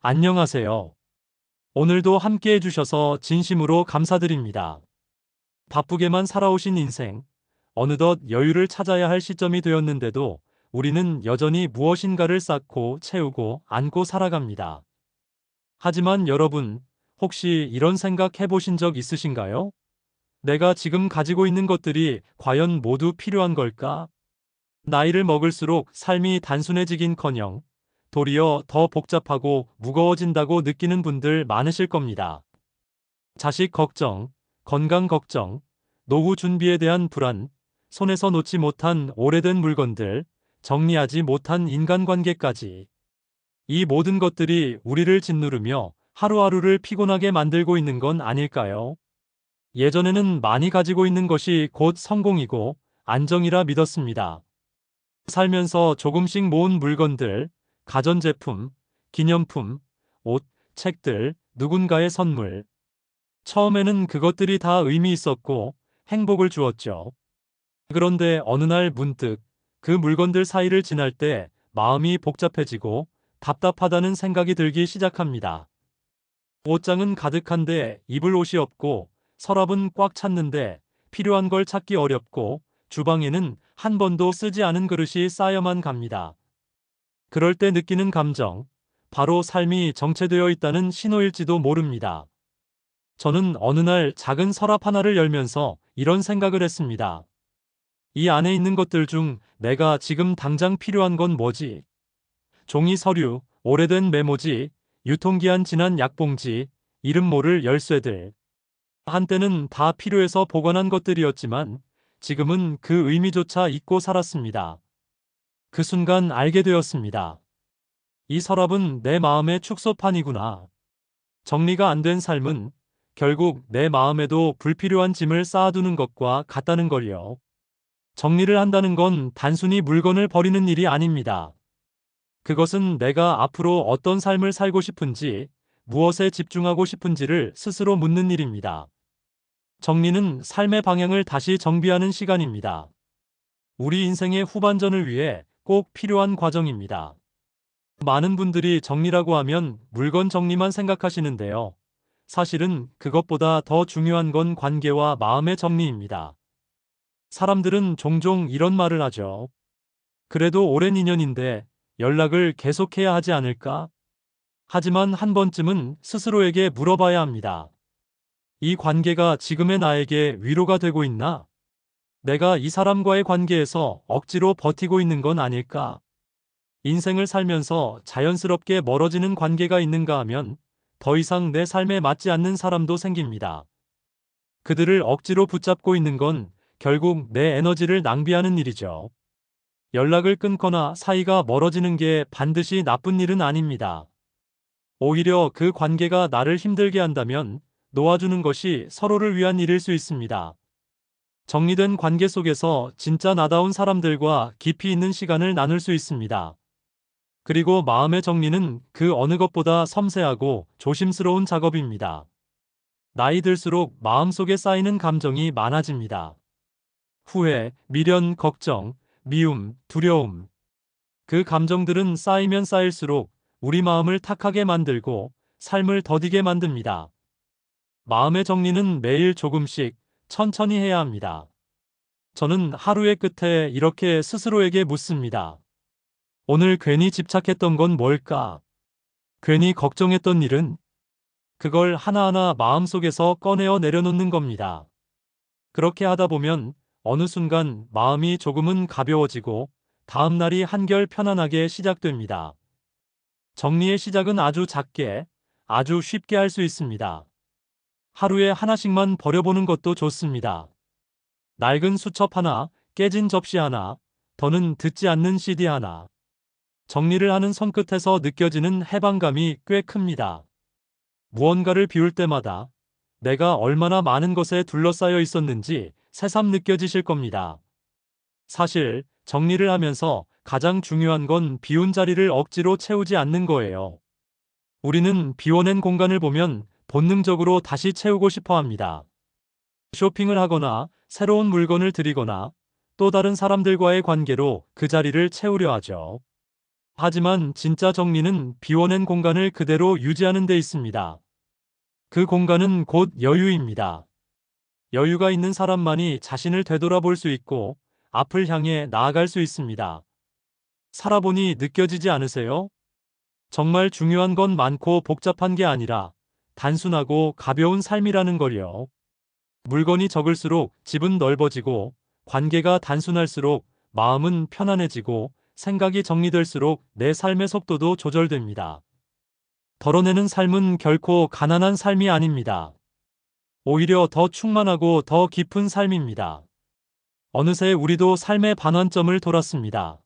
안녕하세요. 오늘도 함께 해주셔서 진심으로 감사드립니다. 바쁘게만 살아오신 인생, 어느덧 여유를 찾아야 할 시점이 되었는데도 우리는 여전히 무엇인가를 쌓고 채우고 안고 살아갑니다. 하지만 여러분, 혹시 이런 생각 해보신 적 있으신가요? 내가 지금 가지고 있는 것들이 과연 모두 필요한 걸까? 나이를 먹을수록 삶이 단순해지긴커녕 도리어 더 복잡하고 무거워진다고 느끼는 분들 많으실 겁니다. 자식 걱정, 건강 걱정, 노후 준비에 대한 불안, 손에서 놓지 못한 오래된 물건들, 정리하지 못한 인간관계까지. 이 모든 것들이 우리를 짓누르며 하루하루를 피곤하게 만들고 있는 건 아닐까요? 예전에는 많이 가지고 있는 것이 곧 성공이고 안정이라 믿었습니다. 살면서 조금씩 모은 물건들, 가전제품, 기념품, 옷, 책들, 누군가의 선물. 처음에는 그것들이 다 의미 있었고 행복을 주었죠. 그런데 어느 날 문득 그 물건들 사이를 지날 때 마음이 복잡해지고 답답하다는 생각이 들기 시작합니다. 옷장은 가득한데 입을 옷이 없고 서랍은 꽉 찼는데 필요한 걸 찾기 어렵고 주방에는 한 번도 쓰지 않은 그릇이 쌓여만 갑니다. 그럴 때 느끼는 감정, 바로 삶이 정체되어 있다는 신호일지도 모릅니다. 저는 어느 날 작은 서랍 하나를 열면서 이런 생각을 했습니다. 이 안에 있는 것들 중 내가 지금 당장 필요한 건 뭐지? 종이 서류, 오래된 메모지, 유통기한 지난 약봉지, 이름 모를 열쇠들. 한때는 다 필요해서 보관한 것들이었지만 지금은 그 의미조차 잊고 살았습니다. 그 순간 알게 되었습니다. 이 서랍은 내 마음의 축소판이구나. 정리가 안 된 삶은 결국 내 마음에도 불필요한 짐을 쌓아두는 것과 같다는 걸요. 정리를 한다는 건 단순히 물건을 버리는 일이 아닙니다. 그것은 내가 앞으로 어떤 삶을 살고 싶은지, 무엇에 집중하고 싶은지를 스스로 묻는 일입니다. 정리는 삶의 방향을 다시 정비하는 시간입니다. 우리 인생의 후반전을 위해 꼭 필요한 과정입니다. 많은 분들이 정리라고 하면 물건 정리만 생각하시는데요. 사실은 그것보다 더 중요한 건 관계와 마음의 정리입니다. 사람들은 종종 이런 말을 하죠. 그래도 오랜 인연인데 연락을 계속해야 하지 않을까? 하지만 한 번쯤은 스스로에게 물어봐야 합니다. 이 관계가 지금의 나에게 위로가 되고 있나? 내가 이 사람과의 관계에서 억지로 버티고 있는 건 아닐까? 인생을 살면서 자연스럽게 멀어지는 관계가 있는가 하면 더 이상 내 삶에 맞지 않는 사람도 생깁니다. 그들을 억지로 붙잡고 있는 건 결국 내 에너지를 낭비하는 일이죠. 연락을 끊거나 사이가 멀어지는 게 반드시 나쁜 일은 아닙니다. 오히려 그 관계가 나를 힘들게 한다면 놓아주는 것이 서로를 위한 일일 수 있습니다. 정리된 관계 속에서 진짜 나다운 사람들과 깊이 있는 시간을 나눌 수 있습니다. 그리고 마음의 정리는 그 어느 것보다 섬세하고 조심스러운 작업입니다. 나이 들수록 마음속에 쌓이는 감정이 많아집니다. 후회, 미련, 걱정, 미움, 두려움. 그 감정들은 쌓이면 쌓일수록 우리 마음을 탁하게 만들고 삶을 더디게 만듭니다. 마음의 정리는 매일 조금씩 천천히 해야 합니다. 저는 하루의 끝에 이렇게 스스로에게 묻습니다. 오늘 괜히 집착했던 건 뭘까? 괜히 걱정했던 일은? 그걸 하나하나 마음속에서 꺼내어 내려놓는 겁니다. 그렇게 하다 보면 어느 순간 마음이 조금은 가벼워지고 다음 날이 한결 편안하게 시작됩니다. 정리의 시작은 아주 작게, 아주 쉽게 할 수 있습니다. 하루에 하나씩만 버려보는 것도 좋습니다. 낡은 수첩 하나, 깨진 접시 하나, 더는 듣지 않는 CD 하나. 정리를 하는 손끝에서 느껴지는 해방감이 꽤 큽니다. 무언가를 비울 때마다 내가 얼마나 많은 것에 둘러싸여 있었는지 새삼 느껴지실 겁니다. 사실 정리를 하면서 가장 중요한 건 비운 자리를 억지로 채우지 않는 거예요. 우리는 비워낸 공간을 보면 본능적으로 다시 채우고 싶어 합니다. 쇼핑을 하거나 새로운 물건을 들이거나 또 다른 사람들과의 관계로 그 자리를 채우려 하죠. 하지만 진짜 정리는 비워낸 공간을 그대로 유지하는 데 있습니다. 그 공간은 곧 여유입니다. 여유가 있는 사람만이 자신을 되돌아볼 수 있고 앞을 향해 나아갈 수 있습니다. 살아보니 느껴지지 않으세요? 정말 중요한 건 많고 복잡한 게 아니라 단순하고 가벼운 삶이라는 걸요. 물건이 적을수록 집은 넓어지고 관계가 단순할수록 마음은 편안해지고 생각이 정리될수록 내 삶의 속도도 조절됩니다. 덜어내는 삶은 결코 가난한 삶이 아닙니다. 오히려 더 충만하고 더 깊은 삶입니다. 어느새 우리도 삶의 반환점을 돌았습니다.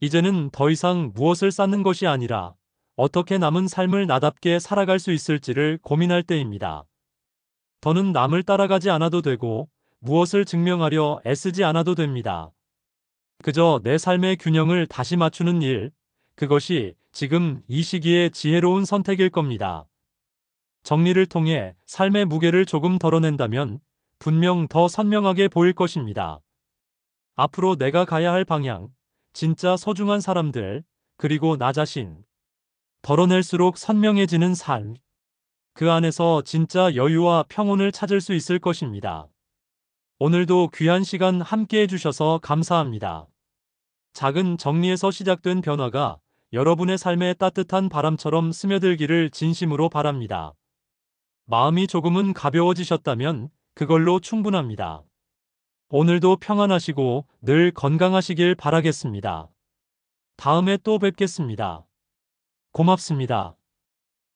이제는 더 이상 무엇을 쌓는 것이 아니라 어떻게 남은 삶을 나답게 살아갈 수 있을지를 고민할 때입니다. 더는 남을 따라가지 않아도 되고 무엇을 증명하려 애쓰지 않아도 됩니다. 그저 내 삶의 균형을 다시 맞추는 일, 그것이 지금 이 시기의 지혜로운 선택일 겁니다. 정리를 통해 삶의 무게를 조금 덜어낸다면 분명 더 선명하게 보일 것입니다. 앞으로 내가 가야 할 방향, 진짜 소중한 사람들, 그리고 나 자신. 덜어낼수록 선명해지는 삶. 그 안에서 진짜 여유와 평온을 찾을 수 있을 것입니다. 오늘도 귀한 시간 함께 해주셔서 감사합니다. 작은 정리에서 시작된 변화가 여러분의 삶에 따뜻한 바람처럼 스며들기를 진심으로 바랍니다. 마음이 조금은 가벼워지셨다면 그걸로 충분합니다. 오늘도 평안하시고 늘 건강하시길 바라겠습니다. 다음에 또 뵙겠습니다. 고맙습니다.